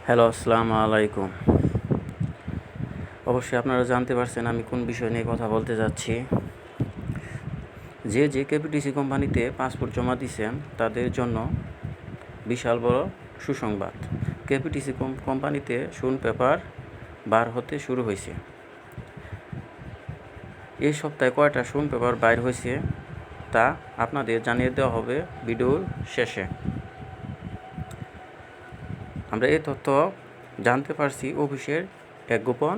Hello, আসসালামু আলাইকুম। অবশ্যই আপনারা জানতে পারছেন আমি কোন বিষয় নিয়ে কথা বলতে যাচ্ছি। যে কেপিটিসি কোম্পানিতে পাসপোর্ট জমা দিয়েছেন তাদের জন্য বিশাল বড় সুসংবাদ। কেপিটিসি কোম্পানিতে শুন পেপার বার হতে শুরু হয়েছে। এই সপ্তাহে কয়টা শুন পেপার বাইর হয়েছে তা আপনাদের জানিয়ে দেওয়া হবে ভিডিওর শেষে। আমরা এই তথ্য জানতে পারছি অফিসের এক গোপন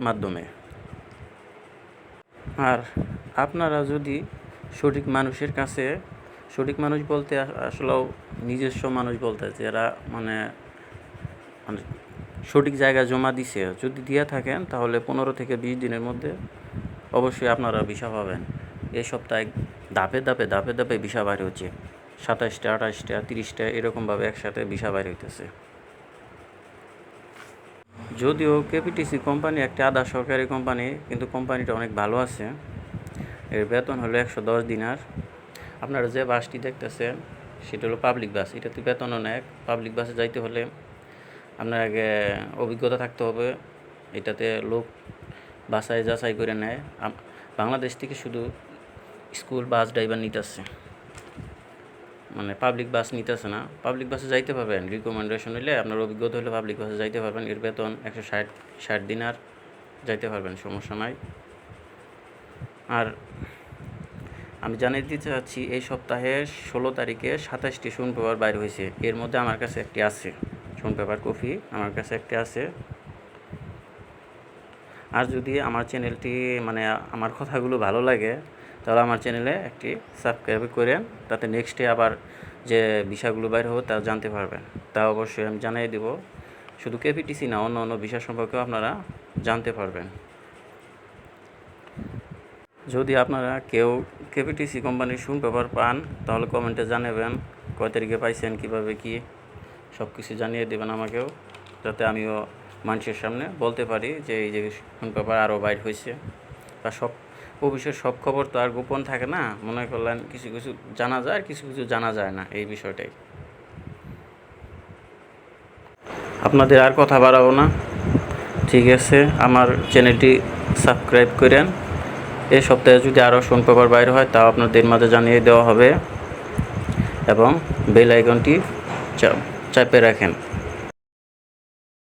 মাধ্যমে। আর আপনারা যদি সঠিক মানুষ বলতে আসলেও নিজস্ব মানুষ বলতে যারা মানে সঠিক জায়গায় জমা দিছে, যদি দিয়ে থাকেন তাহলে 15 থেকে 20 দিনের মধ্যে অবশ্যই আপনারা ভিসা পাবেন। এই সপ্তাহে ধাপে ভিসা বাইর হচ্ছে। 27টা, 28টা, 30টা এরকমভাবে একসাথে ভিসা বাইর হইতেছে। যদিও কেপিটিসি কোম্পানি একটি আধা সরকারি কোম্পানি, কিন্তু কোম্পানিটা অনেক ভালো আছে। এর বেতন হলো 110 দিনার। আপনারা যে বাসটি দেখতেছেন সেটা হলো পাবলিক বাস। এটাতে বেতনও নেয়। পাবলিক বাসে যাইতে হলে আপনার আগে অভিজ্ঞতা থাকতে হবে। এটাতে লোক যাচাই করে নেয়। বাংলাদেশ থেকে শুধু স্কুল বাস ড্রাইভার নিতেছে, মানে পাবলিক বাস নিতেছে না। পাবলিক বাসে যাইতে পারবেন, রিকমেন্ডেশন হইলে আপনার অভিজ্ঞতা হলে পাবলিক বাসে যাইতে পারবেন। এর বেতন 160 দিনার, যাইতে পারবেন, সমস্যা নাই। আর আমি জানিয়ে দিতে চাচ্ছি এই সপ্তাহের 16 তারিখে 27টি শুন পেপার বাইর হয়েছে। এর মধ্যে আমার কাছে একটি আছে, শুন পেপার কপি আমার কাছে একটি আছে। আর যদি আমার চ্যানেলটি মানে আমার কথাগুলো ভালো লাগে তাহলে আমার চ্যানেলে একটি সাবস্ক্রাইব করেন, তাতে নেক্সটে আবার যে বিষয়গুলো বাইর হবে তা জানতে পারবেন। তা অবশ্যই আমি জানিয়ে দেব। শুধু কেপিটিসি না, অন্য বিষয় সম্পর্কেও আপনারা জানতে পারবেন। যদি আপনারা কেউ কেপিটিসি কোম্পানির শুন পেপার পান তাহলে কমেন্টে জানাবেন কয় তারিখে পাইছেন, কীভাবে কী সব কিছু জানিয়ে দেবেন আমাকেও, যাতে আমিও মানুষের সামনে বলতে পারি যে এই যে শুন পেপার আরও বাইর হয়েছে। বা অফিসের সব খবর তো আর গোপন থাকে না, মনে করলেন কিছু জানা যায় আর কিছু জানা যায় না, এই বিষয়টাই। আপনাদের আর কথা বাড়াবো না, ঠিক আছে? আমার চ্যানেলটি সাবস্ক্রাইব করেন। এই সপ্তাহে যদি আরও শুন পেপার বাইর হয় তাও আপনাদের মাঝে জানিয়ে দেওয়া হবে, এবং বেল আইকনটি চাপে রাখেন।